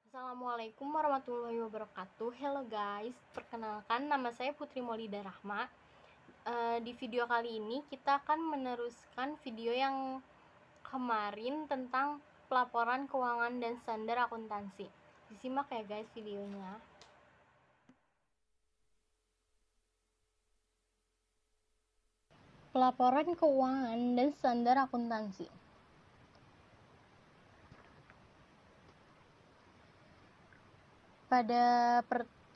Assalamualaikum warahmatullahi wabarakatuh. Hello guys, perkenalkan nama saya Putri Maulida Rahma. Di video kali ini kita akan meneruskan video yang kemarin tentang pelaporan keuangan dan standar akuntansi. Disimak ya guys videonya. Pelaporan keuangan dan standar akuntansi. Pada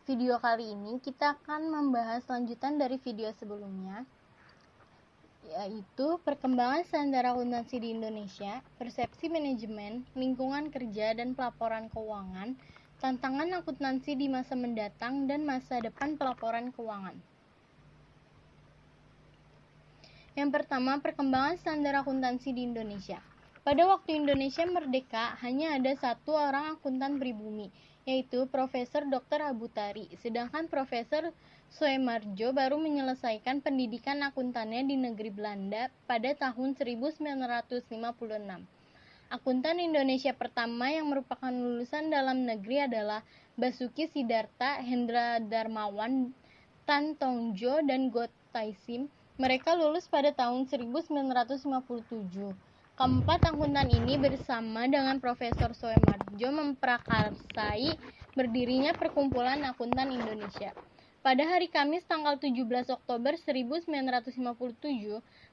video kali ini kita akan membahas lanjutan dari video sebelumnya, yaitu perkembangan standar akuntansi di Indonesia, persepsi manajemen, lingkungan kerja dan pelaporan keuangan, tantangan akuntansi di masa mendatang dan masa depan pelaporan keuangan. Yang pertama, perkembangan standar akuntansi di Indonesia. Pada waktu Indonesia merdeka, hanya ada satu orang akuntan pribumi, yaitu Profesor Dr. Abu Tari, sedangkan Profesor Soemarjo baru menyelesaikan pendidikan akuntannya di negeri Belanda pada tahun 1956. Akuntan Indonesia pertama yang merupakan lulusan dalam negeri adalah Basuki Sidarta, Hendra Darmawan, Tan Tongjo, dan Go Taisim. Mereka lulus pada tahun 1957. Keempat akuntan ini bersama dengan Profesor Soemarjo memprakarsai berdirinya Perkumpulan Akuntan Indonesia. Pada hari Kamis tanggal 17 Oktober 1957,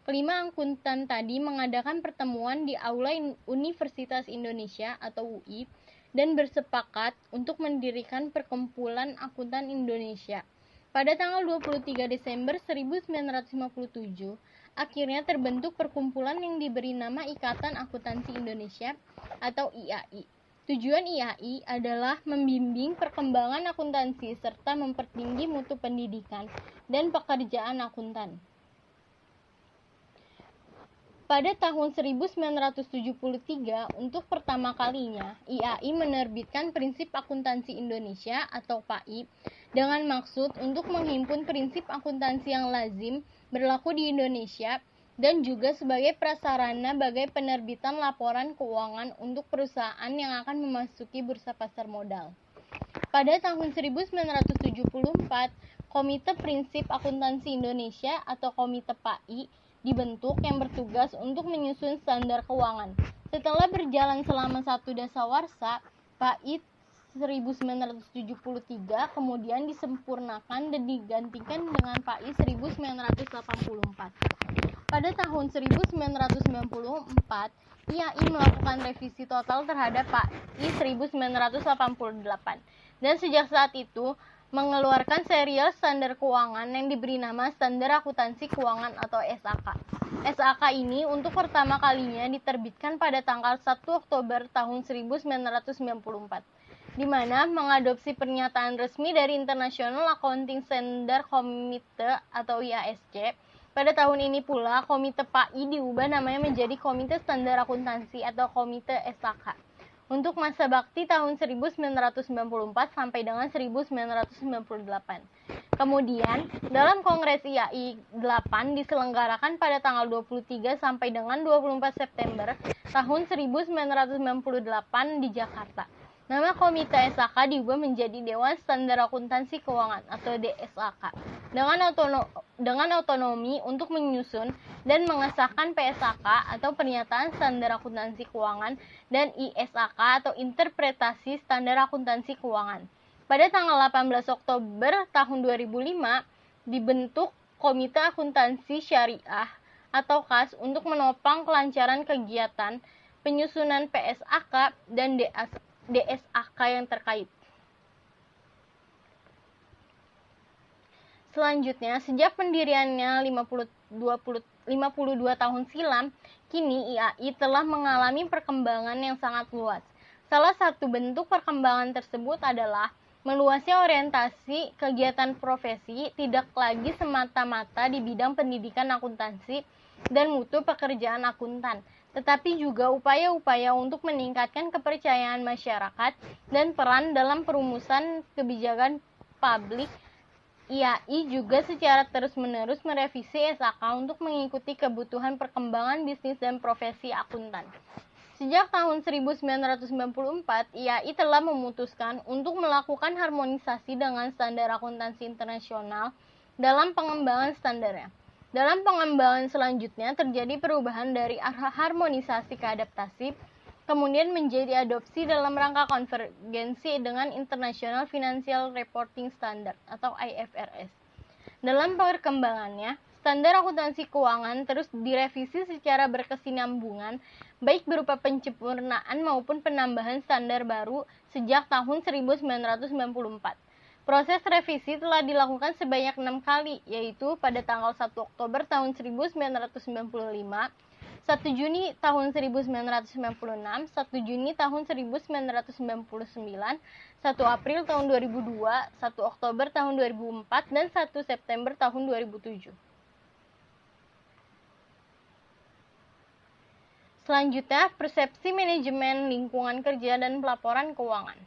kelima akuntan tadi mengadakan pertemuan di Aula Universitas Indonesia atau UI dan bersepakat untuk mendirikan Perkumpulan Akuntan Indonesia. Pada tanggal 23 Desember 1957, akhirnya terbentuk perkumpulan yang diberi nama Ikatan Akuntansi Indonesia atau IAI. Tujuan IAI adalah membimbing perkembangan akuntansi serta mempertinggi mutu pendidikan dan pekerjaan akuntan. Pada tahun 1973, untuk pertama kalinya, IAI menerbitkan Prinsip Akuntansi Indonesia atau PAI dengan maksud untuk menghimpun prinsip akuntansi yang lazim berlaku di Indonesia dan juga sebagai prasarana bagi penerbitan laporan keuangan untuk perusahaan yang akan memasuki bursa pasar modal. Pada tahun 1974, Komite Prinsip Akuntansi Indonesia atau Komite PAI dibentuk yang bertugas untuk menyusun standar keuangan. Setelah berjalan selama satu dasawarsa, PAI 1973 kemudian disempurnakan dan digantikan dengan PAI 1984. Pada tahun 1994, IAI melakukan revisi total terhadap PAI 1988 dan sejak saat itu mengeluarkan serial standar keuangan yang diberi nama Standar Akuntansi Keuangan atau SAK. SAK ini untuk pertama kalinya diterbitkan pada tanggal 1 Oktober tahun 1994, di mana mengadopsi pernyataan resmi dari International Accounting Standard Committee atau IASC. Pada tahun ini pula, Komite PAI diubah namanya menjadi Komite Standar Akuntansi atau Komite SAK untuk masa bakti tahun 1994 sampai dengan 1998. Kemudian, dalam Kongres IAI 8 diselenggarakan pada tanggal 23 sampai dengan 24 September tahun 1998 di Jakarta. Nama Komite SAK diubah menjadi Dewan Standar Akuntansi Keuangan atau DSAK dengan otonomi untuk menyusun dan mengesahkan PSAK atau Pernyataan Standar Akuntansi Keuangan dan ISAK atau Interpretasi Standar Akuntansi Keuangan. Pada tanggal 18 Oktober tahun 2005 dibentuk Komite Akuntansi Syariah atau KAS untuk menopang kelancaran kegiatan penyusunan PSAK dan DSAK yang terkait. Selanjutnya, sejak pendiriannya 52 tahun silam, kini IAI telah mengalami perkembangan yang sangat luas. Salah satu bentuk perkembangan tersebut adalah meluasnya orientasi kegiatan profesi tidak lagi semata-mata di bidang pendidikan akuntansi dan mutu pekerjaan akuntan, tetapi juga upaya-upaya untuk meningkatkan kepercayaan masyarakat dan peran dalam perumusan kebijakan publik. IAI juga secara terus-menerus merevisi SAK untuk mengikuti kebutuhan perkembangan bisnis dan profesi akuntan. Sejak tahun 1994, IAI telah memutuskan untuk melakukan harmonisasi dengan standar akuntansi internasional dalam pengembangan standarnya. Dalam pengembangan selanjutnya terjadi perubahan dari harmonisasi ke adaptasi, kemudian menjadi adopsi dalam rangka konvergensi dengan International Financial Reporting Standard atau IFRS. Dalam perkembangannya, standar akuntansi keuangan terus direvisi secara berkesinambungan, baik berupa penyempurnaan maupun penambahan standar baru sejak tahun 1994. Proses revisi telah dilakukan sebanyak 6 kali, yaitu pada tanggal 1 Oktober tahun 1995, 1 Juni tahun 1996, 1 Juni tahun 1999, 1 April tahun 2002, 1 Oktober tahun 2004, dan 1 September tahun 2007. Selanjutnya, persepsi manajemen lingkungan kerja dan pelaporan keuangan.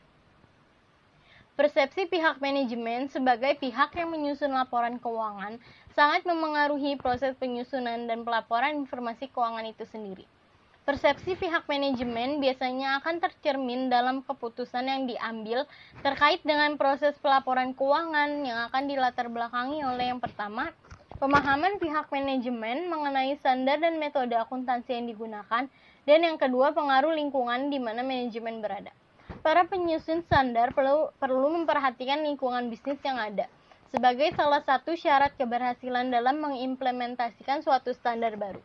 Persepsi pihak manajemen sebagai pihak yang menyusun laporan keuangan sangat memengaruhi proses penyusunan dan pelaporan informasi keuangan itu sendiri. Persepsi pihak manajemen biasanya akan tercermin dalam keputusan yang diambil terkait dengan proses pelaporan keuangan yang akan dilatar belakangi oleh yang pertama, pemahaman pihak manajemen mengenai standar dan metode akuntansi yang digunakan, dan yang kedua, pengaruh lingkungan di mana manajemen berada. Para penyusun standar perlu memperhatikan lingkungan bisnis yang ada sebagai salah satu syarat keberhasilan dalam mengimplementasikan suatu standar baru.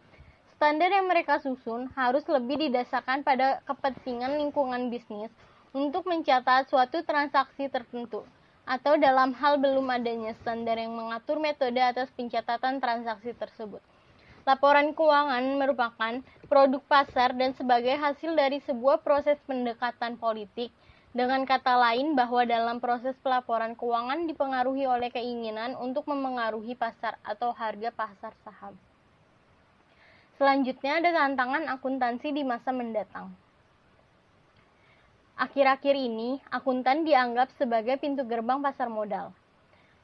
Standar yang mereka susun harus lebih didasarkan pada kepentingan lingkungan bisnis untuk mencatat suatu transaksi tertentu, atau dalam hal belum adanya standar yang mengatur metode atas pencatatan transaksi tersebut. Laporan keuangan merupakan produk pasar dan sebagai hasil dari sebuah proses pendekatan politik. Dengan kata lain, bahwa dalam proses pelaporan keuangan dipengaruhi oleh keinginan untuk memengaruhi pasar atau harga pasar saham. Selanjutnya ada tantangan akuntansi di masa mendatang. Akhir-akhir ini, akuntan dianggap sebagai pintu gerbang pasar modal.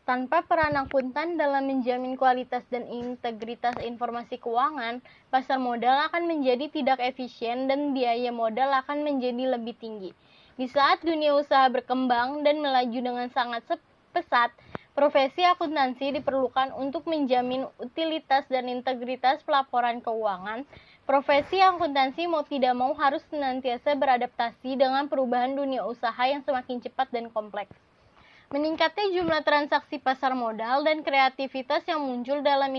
Tanpa peran akuntan dalam menjamin kualitas dan integritas informasi keuangan, pasar modal akan menjadi tidak efisien dan biaya modal akan menjadi lebih tinggi. Di saat dunia usaha berkembang dan melaju dengan sangat pesat, profesi akuntansi diperlukan untuk menjamin utilitas dan integritas pelaporan keuangan. Profesi akuntansi mau tidak mau harus senantiasa beradaptasi dengan perubahan dunia usaha yang semakin cepat dan kompleks. Meningkatnya jumlah transaksi pasar modal dan kreativitas yang muncul dalam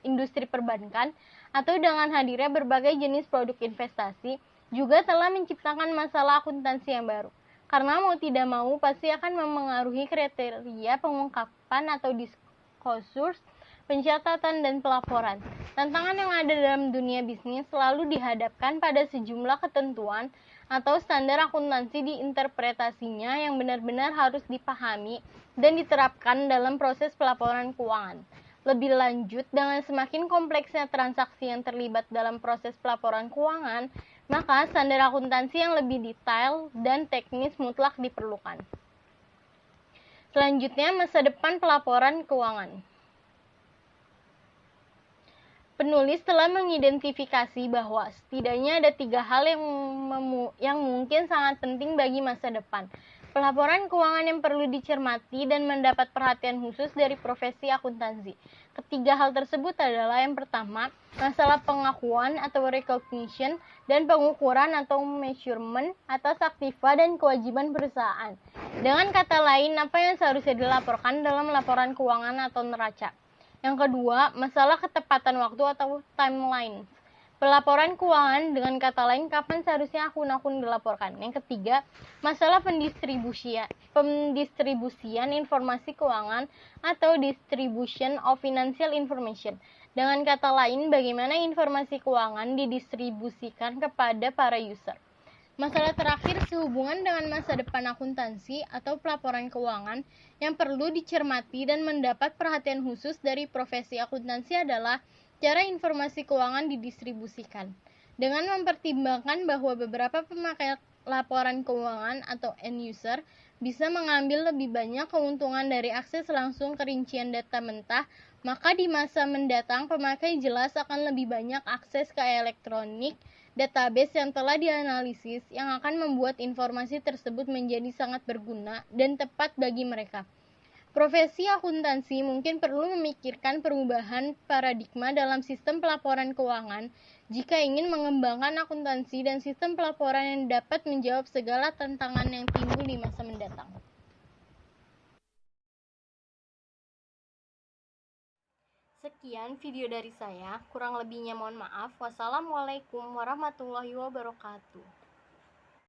industri perbankan atau dengan hadirnya berbagai jenis produk investasi juga telah menciptakan masalah akuntansi yang baru. Karena mau tidak mau pasti akan memengaruhi kriteria pengungkapan atau diskursus, pencatatan, dan pelaporan. Tantangan yang ada dalam dunia bisnis selalu dihadapkan pada sejumlah ketentuan atau standar akuntansi di interpretasinya yang benar-benar harus dipahami dan diterapkan dalam proses pelaporan keuangan. Lebih lanjut, dengan semakin kompleksnya transaksi yang terlibat dalam proses pelaporan keuangan, maka standar akuntansi yang lebih detail dan teknis mutlak diperlukan. Selanjutnya, masa depan pelaporan keuangan. Penulis telah mengidentifikasi bahwa setidaknya ada 3 hal yang mungkin sangat penting bagi masa depan. Pelaporan keuangan yang perlu dicermati dan mendapat perhatian khusus dari profesi akuntansi. Ketiga hal tersebut adalah yang pertama, masalah pengakuan atau recognition dan pengukuran atau measurement atas aktiva dan kewajiban perusahaan. Dengan kata lain, apa yang seharusnya dilaporkan dalam laporan keuangan atau neraca. Yang kedua, masalah ketepatan waktu atau timeline. Pelaporan keuangan, dengan kata lain, kapan seharusnya akun-akun dilaporkan. Yang ketiga, masalah pendistribusian informasi keuangan atau distribution of financial information. Dengan kata lain, bagaimana informasi keuangan didistribusikan kepada para user. Masalah terakhir sehubungan dengan masa depan akuntansi atau pelaporan keuangan yang perlu dicermati dan mendapat perhatian khusus dari profesi akuntansi adalah cara informasi keuangan didistribusikan. Dengan mempertimbangkan bahwa beberapa pemakai laporan keuangan atau end user bisa mengambil lebih banyak keuntungan dari akses langsung ke rincian data mentah, maka di masa mendatang pemakai jelas akan lebih banyak akses ke elektronik database yang telah dianalisis yang akan membuat informasi tersebut menjadi sangat berguna dan tepat bagi mereka. Profesi akuntansi mungkin perlu memikirkan perubahan paradigma dalam sistem pelaporan keuangan jika ingin mengembangkan akuntansi dan sistem pelaporan yang dapat menjawab segala tantangan yang timbul di masa mendatang. Sekian video dari saya, kurang lebihnya mohon maaf. Wassalamualaikum warahmatullahi wabarakatuh.